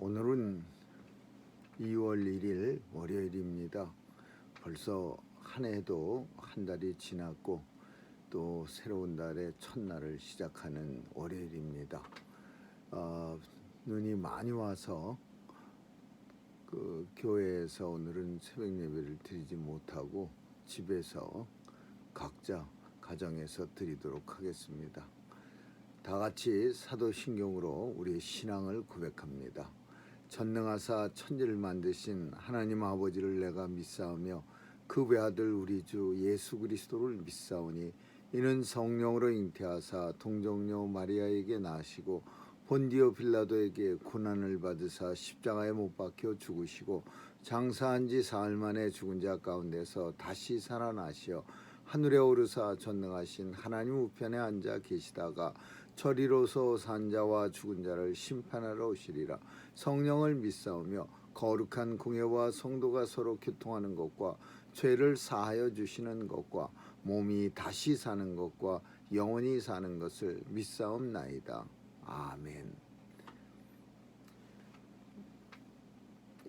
오늘은 2월 1일 월요일입니다. 벌써 한 해도 한 달이 지났고 또 새로운 달의 첫날을 시작하는 월요일입니다. 눈이 많이 와서 그 교회에서 오늘은 새벽 예배를 드리지 못하고 집에서 각자 가정에서 드리도록 하겠습니다. 다 같이 사도신경으로 우리의 신앙을 고백합니다. 전능하사 천지를 만드신 하나님 아버지를 내가 믿사오며 그 외아들 우리 주 예수 그리스도를 믿사오니 이는 성령으로 잉태하사 동정녀 마리아에게 나시고 본디오 빌라도에게 고난을 받으사 십자가에 못 박혀 죽으시고 장사한 지 사흘 만에 죽은 자 가운데서 다시 살아나시어 하늘에 오르사 전능하신 하나님 우편에 앉아 계시다가 저리로서 산 자와 죽은 자를 심판하러 오시리라. 성령을 믿사오며 거룩한 공예와 성도가 서로 교통하는 것과 죄를 사하여 주시는 것과 몸이 다시 사는 것과 영원히 사는 것을 믿사옵나이다. 아멘.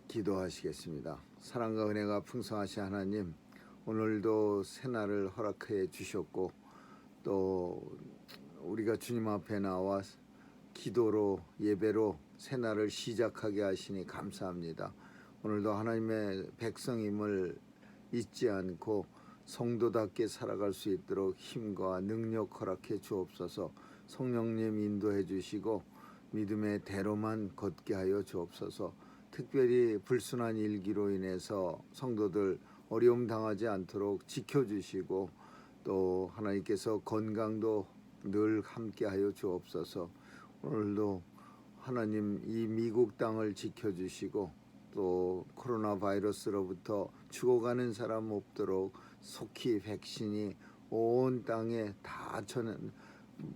기도하시겠습니다. 사랑과 은혜가 풍성하신 하나님, 오늘도 새날을 허락해 주셨고 또 우리가 주님 앞에 나와 기도로 예배로 새날을 시작하게 하시니 감사합니다. 오늘도 하나님의 백성임을 잊지 않고 성도답게 살아갈 수 있도록 힘과 능력 허락해 주옵소서. 성령님 인도해 주시고 믿음의 대로만 걷게 하여 주옵소서. 특별히 불순한 일기로 인해서 성도들 어려움 당하지 않도록 지켜주시고 또 하나님께서 건강도 늘 함께하여 주옵소서. 오늘도 하나님 이 미국 땅을 지켜주시고 또 코로나 바이러스로부터 죽어가는 사람 없도록 속히 백신이 온 땅에 다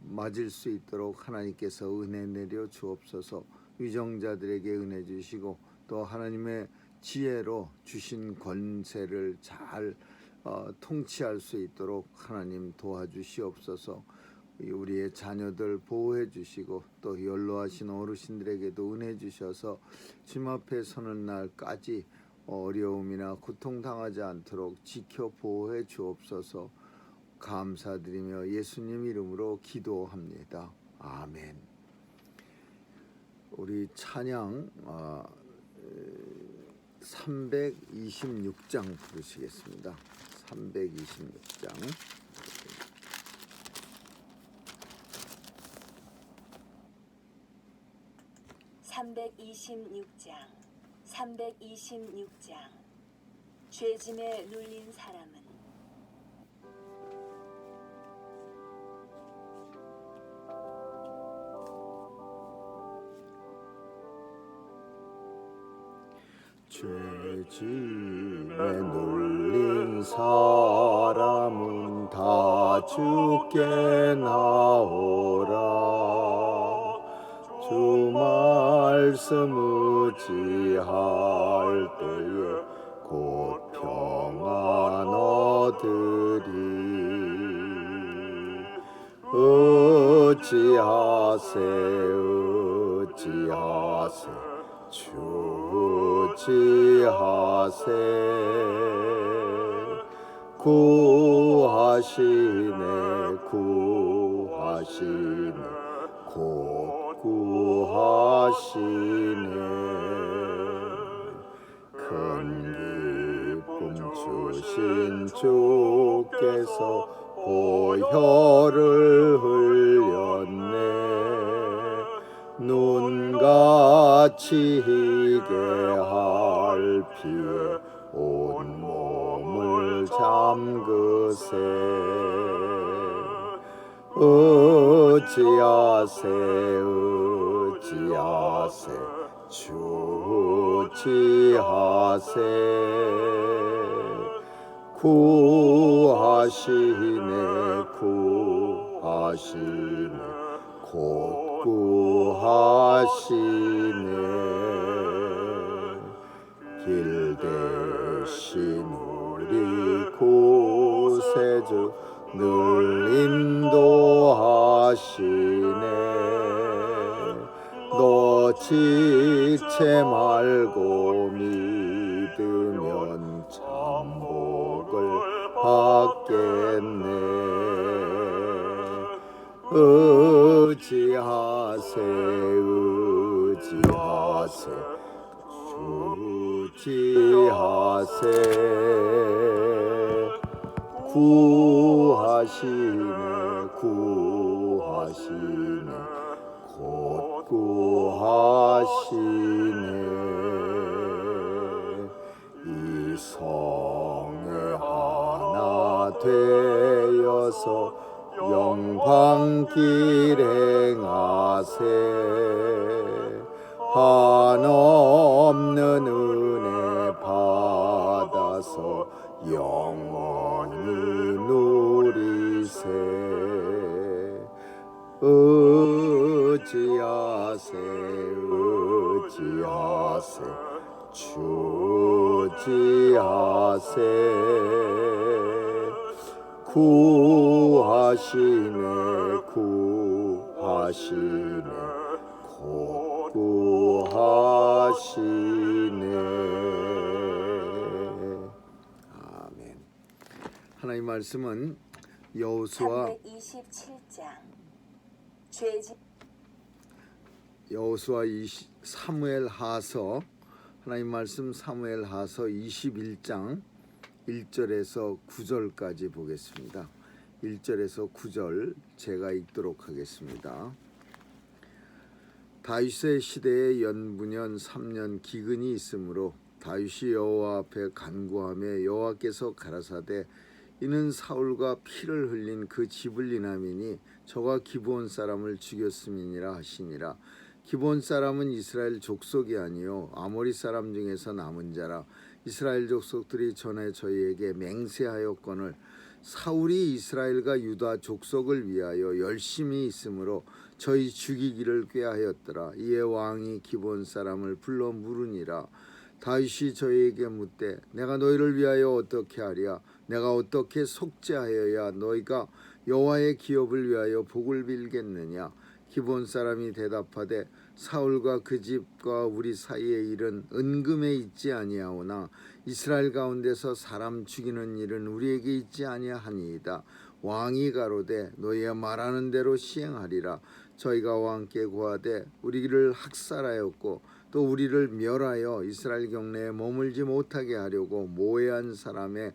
맞을 수 있도록 하나님께서 은혜 내려 주옵소서. 위정자들에게 은혜 주시고 또 하나님의 지혜로 주신 권세를 잘 통치할 수 있도록 하나님 도와주시옵소서. 우리의 자녀들 보호해 주시고 또 연로하신 어르신들에게도 은혜 주셔서 주님 앞에 서는 날까지 어려움이나 고통당하지 않도록 지켜 보호해 주옵소서. 감사드리며 예수님 이름으로 기도합니다. 아멘. 우리 찬양 326장 부르시겠습니다. 326장. 죄짐에 눌린 사람은 죄짐에 눌린 사람은 다 주께 나오라. 주 말씀 의지할 때에 곧 평안 얻으리. 어찌하세 주지하세. 구하시네 곧 구하시네. 큰 기쁨 주신 주께서 보혈을 흘렸네. 눈같이 희게 할 피에 온 몸을 잠그세. 어찌하세 주지하세. 구하시네 곧 구하시네. 길 대신 우리 구세주 늘 인도하시네. 놓지 잊지 말고 믿으면 참복을 받겠네. 의지하세 의지하세 주지하세. 구하시네 구하시네 곧 구하시네. 이 성에 하나 되어서 영광 길행하세. 한없는 은혜 받아서 영원히 누리세. 의지하세 의지하세 주지하세. 구하시네 구하시네 곧 구하시네. 아멘. 하나님 말씀은 여호수아 327장 죄지 사무엘하서 하나님 말씀 사무엘하서 21장 1절에서 9절까지 보겠습니다. 1절에서 9절 제가 읽도록 하겠습니다. 다윗의 시대에 연분연 3년 기근이 있으므로 다윗이 여호와 앞에 간구하며 여호와께서 가라사대 이는 사울과 피를 흘린 그 지블리남이니 저가 기브온 사람을 죽였음이니라 하시니라. 기브온 사람은 이스라엘 족속이 아니요 아모리 사람 중에서 남은 자라. 이스라엘 족속들이 전에 저희에게 맹세하였거늘 사울이 이스라엘과 유다 족속을 위하여 열심히 있으므로 저희 죽이기를 꾀하였더라. 이에 왕이 기브온 사람을 불러 물으니라. 다윗이 저희에게 묻되 내가 너희를 위하여 어떻게 하랴. 내가 어떻게 속죄하여야 너희가 여호와의 기업을 위하여 복을 빌겠느냐. 기브온 사람이 대답하되 사울과 그 집과 우리 사이의 일은 은금에 있지 아니하오나 이스라엘 가운데서 사람 죽이는 일은 우리에게 있지 아니하니이다. 왕이 가로되 너희가 말하는 대로 시행하리라. 저희가 왕께 구하되 우리를 학살하였고 또 우리를 멸하여 이스라엘 경내에 머물지 못하게 하려고 모해한 사람의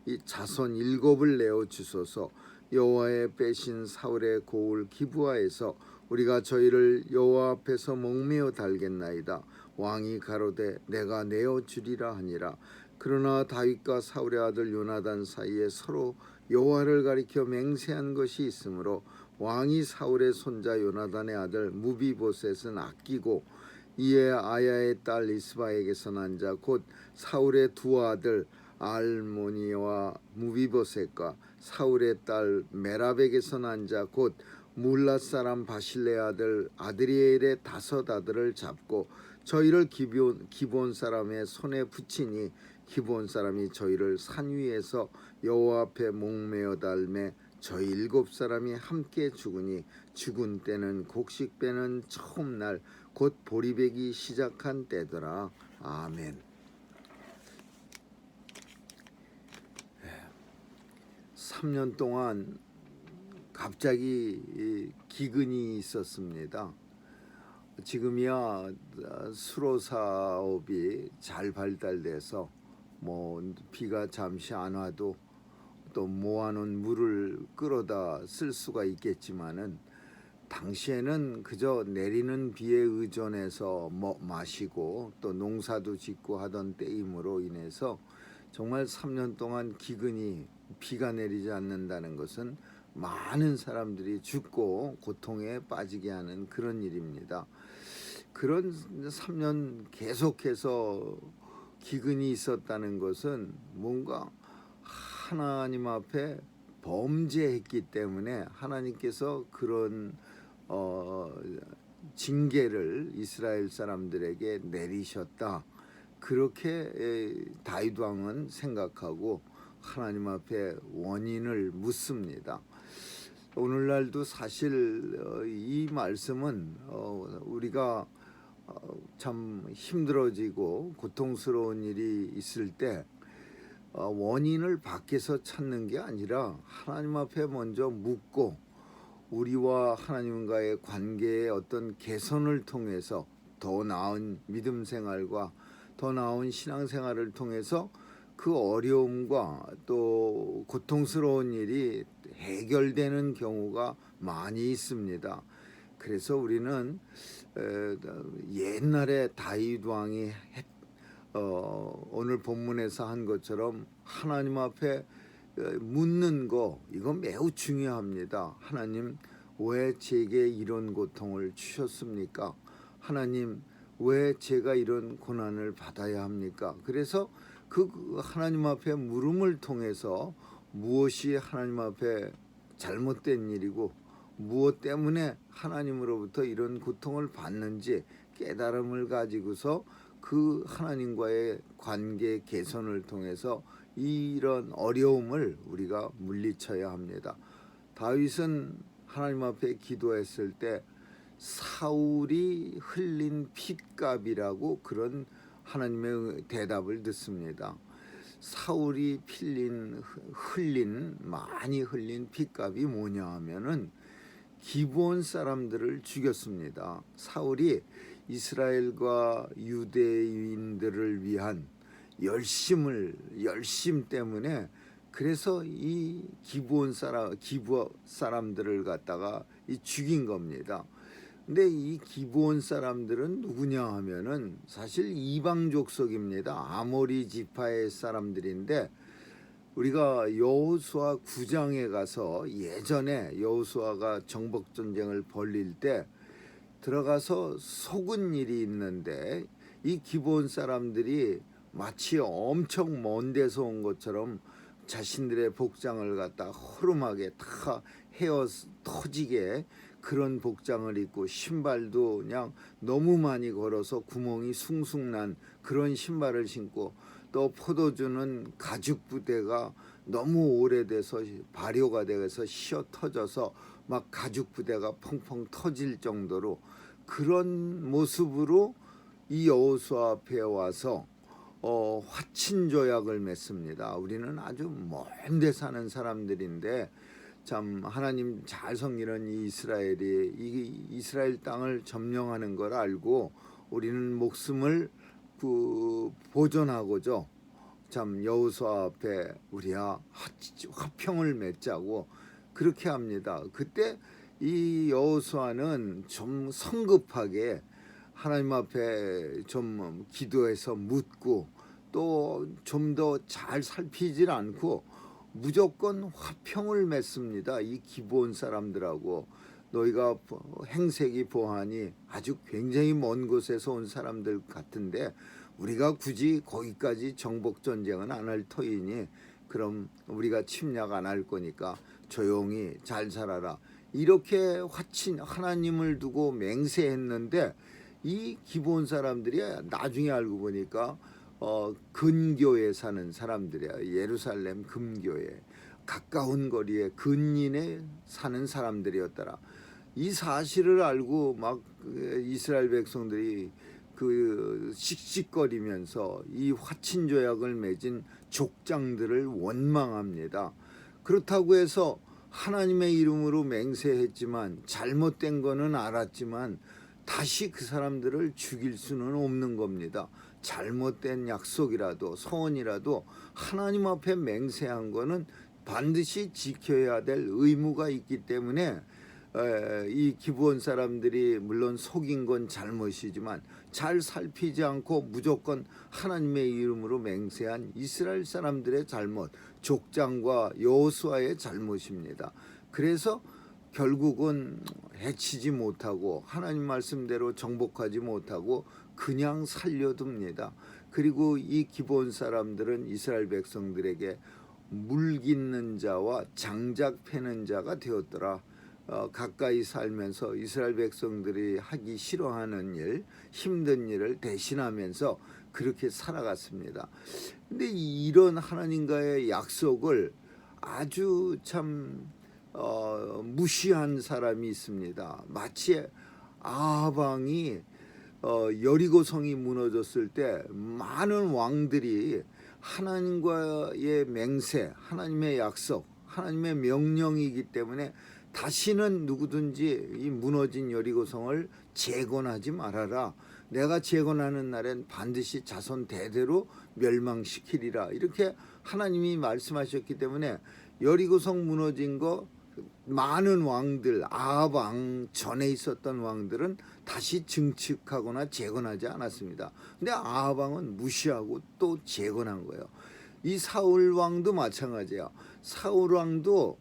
이 자손 7을 내어 주소서. 여호와의 빼신 사울의 고을 기브아에서 우리가 저희를 여호와 앞에서 목매어 달겠나이다. 왕이 가로되 내가 내어 주리라 하니라. 그러나 다윗과 사울의 아들 요나단 사이에 서로 여호와를 가리켜 맹세한 것이 있으므로 왕이 사울의 손자 요나단의 아들 무비보셋은 아끼고 이에 아야의 딸 리스바에게서 난 자 곧 사울의 두 아들 알모니와 무비보셋과 사울의 딸 메랍에게서 난 자 곧 물랏 사람 바실레 아들 아드리엘의 5 아들을 잡고 저희를 기브온 사람의 손에 붙이니 기브온 사람이 저희를 산 위에서 여호와 앞에 목매어 달매 저희 7 사람이 함께 죽으니 죽은 때는 곡식 빼는 처음 날 곧 보리배기 시작한 때더라. 아멘. 3년 동안 갑자기 기근이 있었습니다. 지금이야 수로 사업이 잘 발달돼서 비가 잠시 안 와도 또 모아놓은 물을 끌어다 쓸 수가 있겠지만은 당시에는 그저 내리는 비에 의존해서 마시고 또 농사도 짓고 하던 때이므로 인해서 정말 3년 동안 기근이 비가 내리지 않는다는 것은 많은 사람들이 죽고 고통에 빠지게 하는 그런 일입니다. 그런 3년 계속해서 기근이 있었다는 것은 뭔가 하나님 앞에 범죄했기 때문에 하나님께서 그런 징계를 이스라엘 사람들에게 내리셨다. 그렇게 다윗 왕은 생각하고 하나님 앞에 원인을 묻습니다. 오늘날도 사실 이 말씀은 우리가 참 힘들어지고 고통스러운 일이 있을 때 원인을 밖에서 찾는 게 아니라 하나님 앞에 먼저 묻고 우리와 하나님과의 관계의 어떤 개선을 통해서 더 나은 믿음 생활과 더 나은 신앙 생활을 통해서 그 어려움과 또 고통스러운 일이 해결되는 경우가 많이 있습니다. 그래서 우리는 옛날에 다윗 왕이 오늘 본문에서 한 것처럼 하나님 앞에 묻는 거, 이거 매우 중요합니다. 하나님, 왜 제게 이런 고통을 주셨습니까? 하나님, 왜 제가 이런 고난을 받아야 합니까? 그래서 그 하나님 앞에 물음을 통해서 무엇이 하나님 앞에 잘못된 일이고 무엇 때문에 하나님으로부터 이런 고통을 받는지 깨달음을 가지고서 그 하나님과의 관계 개선을 통해서 이런 어려움을 우리가 물리쳐야 합니다. 다윗은 하나님 앞에 기도했을 때 사울이 흘린 핏값이라고 그런 하나님의 대답을 듣습니다. 사울이 많이 흘린 핏값이 뭐냐 하면은 기브온 사람들을 죽였습니다. 사울이 이스라엘과 유대인들을 위한 열심 때문에 그래서 이 기브온 사람들을 갖다가 죽인 겁니다. 근데 이 기브온 사람들은 누구냐 하면은 사실 이방 족속입니다. 아모리 지파의 사람들인데 우리가 여호수아 9장에 가서 예전에 여호수아가 정복 전쟁을 벌릴 때 들어가서 속은 일이 있는데 이 기브온 사람들이 마치 엄청 먼 데서 온 것처럼 자신들의 복장을 갖다 허름하게 다 헤어 터지게 그런 복장을 입고 신발도 그냥 너무 많이 걸어서 구멍이 숭숭 난 그런 신발을 신고 또 포도주는 가죽 부대가 너무 오래돼서 발효가 돼서 씌어 터져서 막 가죽 부대가 펑펑 터질 정도로 그런 모습으로 이 여호수아 앞에 와서 화친 조약을 맺습니다. 우리는 아주 먼 데 사는 사람들인데 참 하나님 잘 섬기는 이 이스라엘 땅을 점령하는 걸 알고 우리는 목숨을 보존하고죠. 참 여호수아 앞에 우리야 화평을 맺자고 그렇게 합니다. 그때 이 여호수아는 좀 성급하게 하나님 앞에 좀 기도해서 묻고 또 좀 더 잘 살피질 않고 무조건 화평을 맺습니다. 이 기브온 사람들하고 너희가 행색이 보하니 아주 굉장히 먼 곳에서 온 사람들 같은데 우리가 굳이 거기까지 정복 전쟁은 안 할 터이니 그럼 우리가 침략 안 할 거니까 조용히 잘 살아라. 이렇게 하나님을 두고 맹세했는데 이 기브온 사람들이 나중에 알고 보니까 근교에 사는 사람들이야. 예루살렘 근교에 가까운 거리에 근인에 사는 사람들이었더라. 이 사실을 알고 막 이스라엘 백성들이 그 씩씩거리면서 이 화친 조약을 맺은 족장들을 원망합니다. 그렇다고 해서 하나님의 이름으로 맹세했지만 잘못된 거는 알았지만 다시 그 사람들을 죽일 수는 없는 겁니다. 잘못된 약속이라도 소원이라도 하나님 앞에 맹세한 거는 반드시 지켜야 될 의무가 있기 때문에 이 기브온 사람들이 물론 속인 건 잘못이지만 잘 살피지 않고 무조건 하나님의 이름으로 맹세한 이스라엘 사람들의 잘못, 족장과 여호수아의 잘못입니다. 그래서 결국은 해치지 못하고 하나님 말씀대로 정복하지 못하고 그냥 살려둡니다. 그리고 이 기브온 사람들은 이스라엘 백성들에게 물깃는 자와 장작 패는 자가 되었더라. 가까이 살면서 이스라엘 백성들이 하기 싫어하는 일, 힘든 일을 대신하면서 그렇게 살아갔습니다. 근데 이런 하나님과의 약속을 아주 참 무시한 사람이 있습니다. 마치 아방이 여리고성이 무너졌을 때 많은 왕들이 하나님과의 맹세, 하나님의 약속, 하나님의 명령이기 때문에 다시는 누구든지 이 무너진 여리고성을 재건하지 말아라. 내가 재건하는 날엔 반드시 자손 대대로 멸망시키리라. 이렇게 하나님이 말씀하셨기 때문에 여리고성 무너진 거 많은 왕들, 아합 왕 전에 있었던 왕들은 다시 증축하거나 재건하지 않았습니다. 근데 아합 왕은 무시하고 또 재건한 거예요. 이 사울 왕도 마찬가지예요. 사울 왕도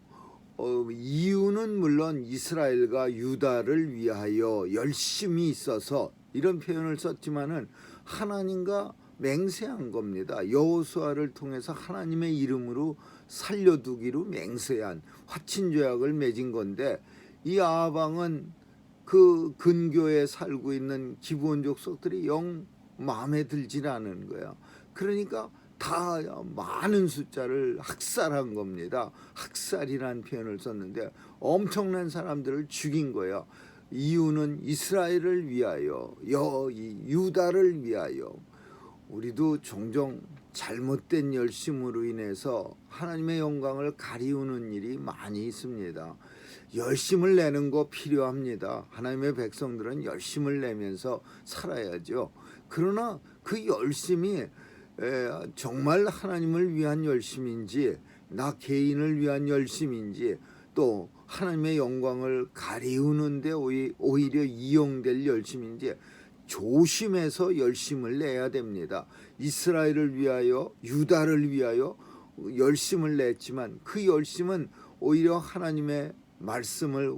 이유는 물론 이스라엘과 유다를 위하여 열심히 있어서 이런 표현을 썼지만은 하나님과 맹세한 겁니다. 여호수아를 통해서 하나님의 이름으로 살려두기로 맹세한 화친조약을 맺은 건데, 이 아합 왕은 그 근교에 살고 있는 기브온 족속들이 영 마음에 들지 않은 거예요. 그러니까 다 많은 숫자를 학살한 겁니다. 학살이라는 표현을 썼는데 엄청난 사람들을 죽인 거예요. 이유는 이스라엘을 위하여, 유다를 위하여. 우리도 종종 잘못된 열심으로 인해서 하나님의 영광을 가리우는 일이 많이 있습니다. 열심을 내는 거 필요합니다. 하나님의 백성들은 열심을 내면서 살아야죠. 그러나 그 열심이 정말 하나님을 위한 열심인지, 나 개인을 위한 열심인지, 또 하나님의 영광을 가리우는데 오히려 이용될 열심인지 조심해서 열심을 내야 됩니다. 이스라엘을 위하여, 유다를 위하여 열심을 냈지만 그 열심은 오히려 하나님의 말씀을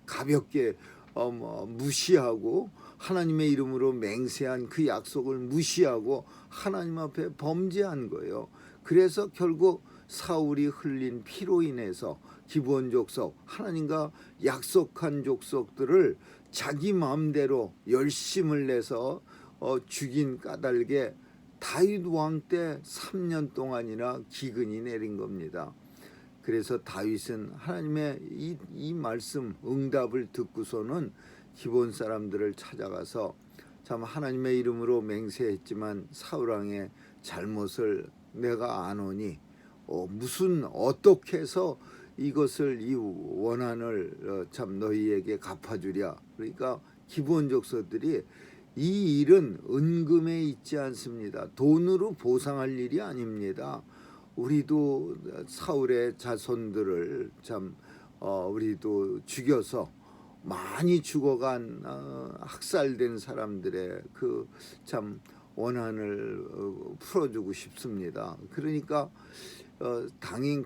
가볍게 무시하고, 하나님의 이름으로 맹세한 그 약속을 무시하고 하나님 앞에 범죄한 거예요. 그래서 결국 사울이 흘린 피로 인해서 기브온 족속, 하나님과 약속한 족속들을 자기 마음대로 열심을 내서 죽인 까닭에 다윗 왕 때 3년 동안이나 기근이 내린 겁니다. 그래서 다윗은 하나님의 이 말씀 응답을 듣고서는 기브온 사람들을 찾아가서, 참 하나님의 이름으로 맹세했지만 사울 왕의 잘못을 내가 아노니 무슨 어떻게 해서 이것을, 이 원한을 참 너희에게 갚아주랴. 그러니까 기브온 족속들이 이 일은 은금에 있지 않습니다. 돈으로 보상할 일이 아닙니다. 우리도 사울의 자손들을 참 우리도 죽여서 많이 죽어간 학살된 사람들의 그 참 원한을 풀어주고 싶습니다. 그러니까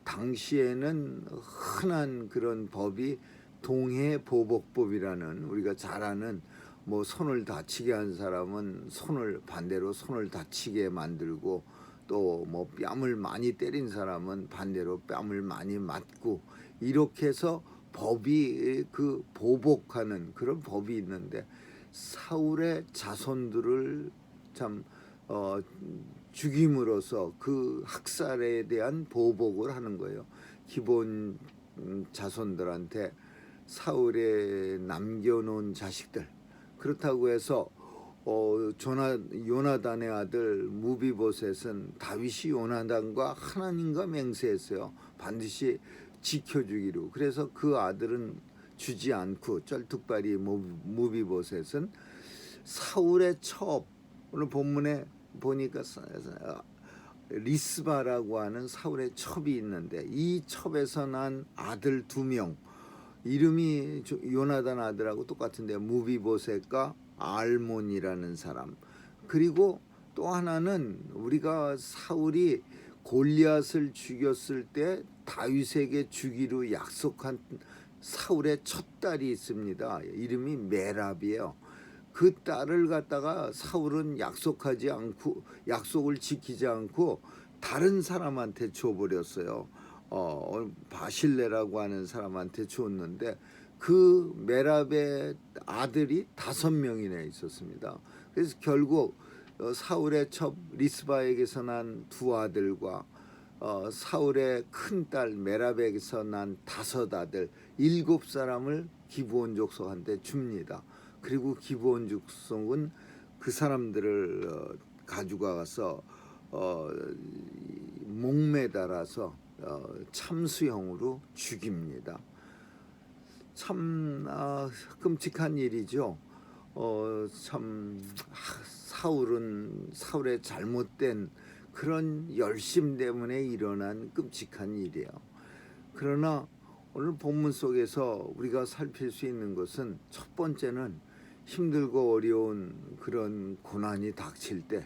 당시에는 흔한 그런 법이 동해보복법이라는, 우리가 잘 아는, 뭐 손을 다치게 한 사람은 반대로 손을 다치게 만들고, 또 뭐 뺨을 많이 때린 사람은 반대로 뺨을 많이 맞고, 이렇게 해서 법이 그 보복하는 그런 법이 있는데, 사울의 자손들을 참 죽임으로써 그 학살에 대한 보복을 하는 거예요. 기본 자손들한테 사울에 남겨놓은 자식들, 그렇다고 해서 요나단의 아들 무비보셋은 다윗이 요나단과 하나님과 맹세했어요. 반드시 지켜주기로. 그래서 그 아들은 주지 않고 쩔뚝발이 무비보셋은 사울의 첩, 오늘 본문에 보니까 리스바라고 하는 사울의 첩이 있는데, 이 첩에서 난 아들 2명, 이름이 요나단 아들하고 똑같은데 무비보셋과 알몬이라는 사람, 그리고 또 하나는 우리가 사울이 골리앗을 죽였을 때 다윗에게 주기로 약속한 사울의 첫 딸이 있습니다. 이름이 메랍이에요. 그 딸을 갖다가 사울은 약속을 지키지 않고 다른 사람한테 줘버렸어요. 바실레라고 하는 사람한테 줬는데, 그 메랍의 아들이 5명이나 있었습니다. 그래서 결국 사울의 첩 리스바에게서 난 2아들과 사울의 큰딸 메랍에게서 난 5아들, 7사람을 기브온 족속한테 줍니다. 그리고 기본 족속은 그 사람들을 가져가서 목매달아서 참수형으로 죽입니다. 참 끔찍한 일이죠. 참 사울의 잘못된 그런 열심 때문에 일어난 끔찍한 일이에요. 그러나 오늘 본문 속에서 우리가 살필 수 있는 것은 첫 번째는 힘들고 어려운 그런 고난이 닥칠 때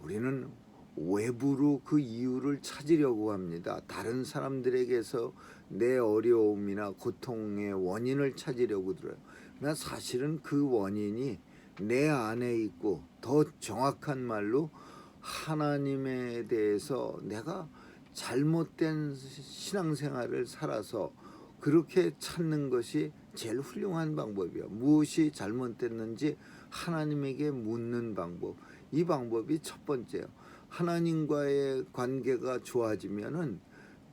우리는 외부로 그 이유를 찾으려고 합니다. 다른 사람들에게서 내 어려움이나 고통의 원인을 찾으려고 들어요. 그러나 사실은 그 원인이 내 안에 있고 더 정확한 말로 하나님에 대해서 내가 잘못된 신앙생활을 살아서 그렇게 찾는 것이 제일 훌륭한 방법이에요. 무엇이 잘못됐는지 하나님에게 묻는 방법. 이 방법이 첫 번째예요. 하나님과의 관계가 좋아지면은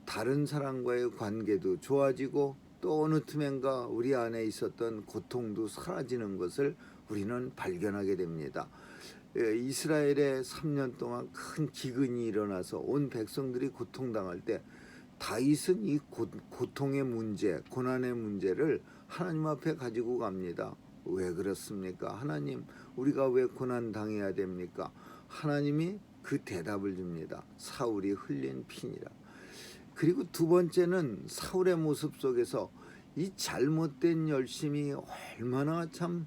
다른 사람과의 관계도 좋아지고 또 어느 틈엔가 우리 안에 있었던 고통도 사라지는 것을 우리는 발견하게 됩니다. 이스라엘에 3년 동안 큰 기근이 일어나서 온 백성들이 고통당할 때 다윗은 이 고통의 문제, 고난의 문제를 하나님 앞에 가지고 갑니다. 왜 그렇습니까? 하나님, 우리가 왜 고난 당해야 됩니까? 하나님이 그 대답을 줍니다. 사울이 흘린 피니라. 그리고 두 번째는 사울의 모습 속에서 이 잘못된 열심이 얼마나 참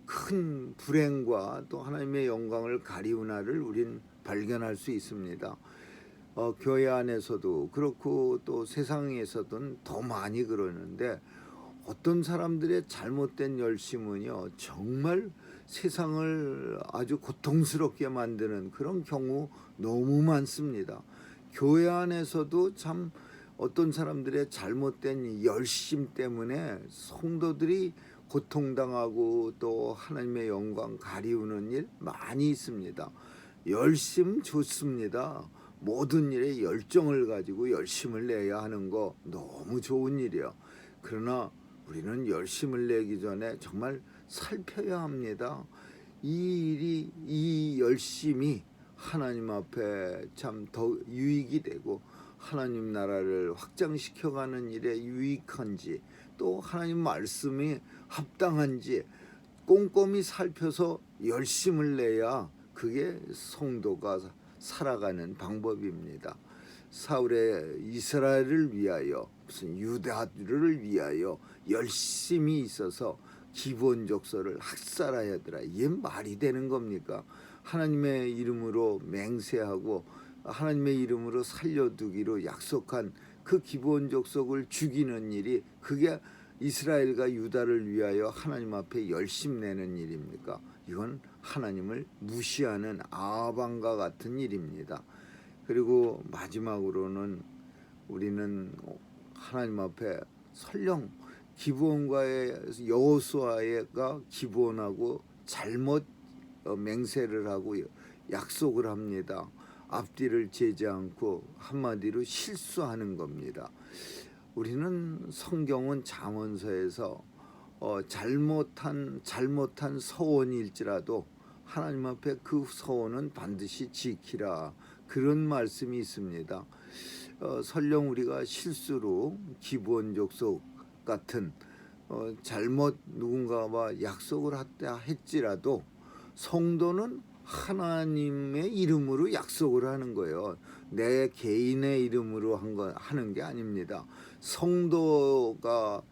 큰 불행과 또 하나님의 영광을 가리우나를 우린 발견할 수 있습니다. 교회 안에서도 그렇고 또 세상에서든 더 많이 그러는데 어떤 사람들의 잘못된 열심은요 정말 세상을 아주 고통스럽게 만드는 그런 경우 너무 많습니다. 교회 안에서도 참 어떤 사람들의 잘못된 열심 때문에 성도들이 고통당하고 또 하나님의 영광 가리우는 일 많이 있습니다. 열심 좋습니다. 모든 일에 열정을 가지고 열심을 내야 하는 거 너무 좋은 일이에요. 그러나 우리는 열심을 내기 전에 정말 살펴야 합니다. 이 열심이 하나님 앞에 참 더 유익이 되고 하나님 나라를 확장시켜가는 일에 유익한지 또 하나님 말씀이 합당한지 꼼꼼히 살펴서 열심을 내야 그게 성도가 살아가는 방법입니다. 사울의 이스라엘을 위하여 무슨 유다를 위하여 열심히 있어서 기본 족속을 학살하여더라. 이게 말이 되는 겁니까? 하나님의 이름으로 맹세하고 하나님의 이름으로 살려두기로 약속한 그 기본 족속을 죽이는 일이 그게 이스라엘과 유다를 위하여 하나님 앞에 열심 내는 일입니까? 이건 하나님을 무시하는 아방과 같은 일입니다. 그리고 마지막으로는 우리는 하나님 앞에 설령 기브온과의 여호수아가 기브온하고 잘못 맹세를 하고 약속을 합니다. 앞뒤를 재지 않고 한마디로 실수하는 겁니다. 우리는 성경은 잠언서에서 잘못한 서원일지라도 하나님 앞에 그 서원은 반드시 지키라 그런 말씀이 있습니다. 설령 우리가 실수로 기본 족속 같은 잘못 누군가와 약속을 했다 할지라도 성도는 하나님의 이름으로 약속을 하는 거예요. 내 개인의 이름으로 하는 게 아닙니다. 성도가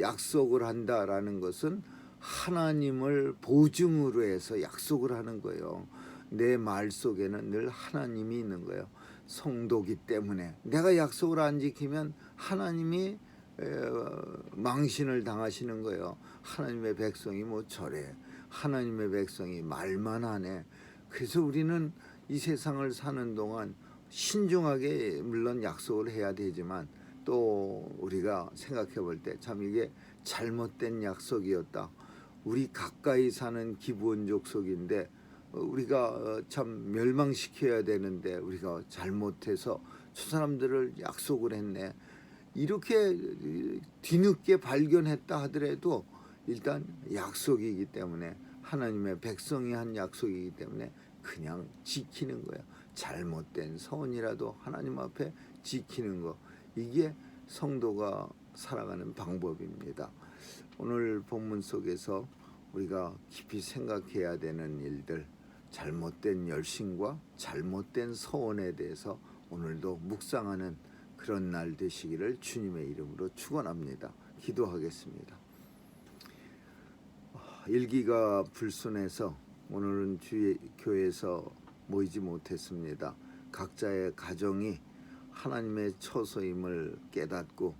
약속을 한다라는 것은 하나님을 보증으로 해서 약속을 하는 거예요. 내 말 속에는 늘 하나님이 있는 거예요. 성도기 때문에 내가 약속을 안 지키면 하나님이 망신을 당하시는 거예요. 하나님의 백성이 뭐 저래, 하나님의 백성이 말만 하네. 그래서 우리는 이 세상을 사는 동안 신중하게 물론 약속을 해야 되지만 또 우리가 생각해 볼 때 참 이게 잘못된 약속이었다. 우리 가까이 사는 기본 족속인데 우리가 참 멸망시켜야 되는데 우리가 잘못해서 저 사람들을 약속을 했네. 이렇게 뒤늦게 발견했다 하더라도 일단 약속이기 때문에 하나님의 백성이 한 약속이기 때문에 그냥 지키는 거예요. 잘못된 서원이라도 하나님 앞에 지키는 거, 이게 성도가 살아가는 방법입니다. 오늘 본문 속에서 우리가 깊이 생각해야 되는 일들, 잘못된 열심과 잘못된 서원에 대해서 오늘도 묵상하는 그런 날 되시기를 주님의 이름으로 축원합니다. 기도하겠습니다. 일기가 불순해서 오늘은 교회에서 모이지 못했습니다. 각자의 가정이 하나님의 처소임을 깨닫고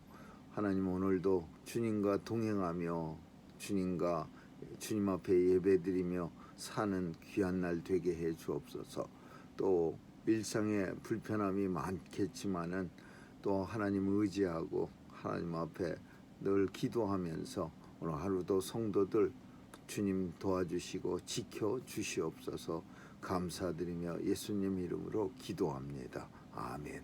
하나님 오늘도 주님과 동행하며 주님 앞에 예배드리며 사는 귀한 날 되게 해 주옵소서. 또 일상에 불편함이 많겠지만은 또 하나님 의지하고 하나님 앞에 늘 기도하면서 오늘 하루도 성도들 주님 도와주시고 지켜 주시옵소서. 감사드리며 예수님 이름으로 기도합니다. 아멘.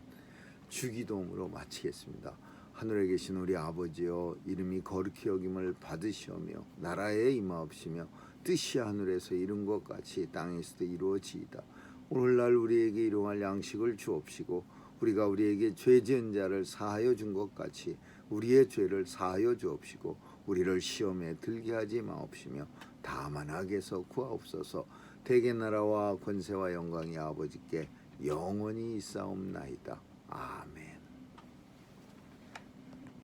주기도문으로 마치겠습니다. 하늘에 계신 우리 아버지여, 이름이 거룩히 여김을 받으시오며 나라에 임하옵시며 뜻이 하늘에서 이룬 것 같이 땅에서도 이루어지이다. 오늘날 우리에게 일용할 양식을 주옵시고 우리가 우리에게 죄 지은 자를 사하여 준 것 같이 우리의 죄를 사하여 주옵시고 우리를 시험에 들게 하지 마옵시며 다만 악에서 구하옵소서. 대개 나라와 권세와 영광이 아버지께 영원히 있사옵나이다. 아멘.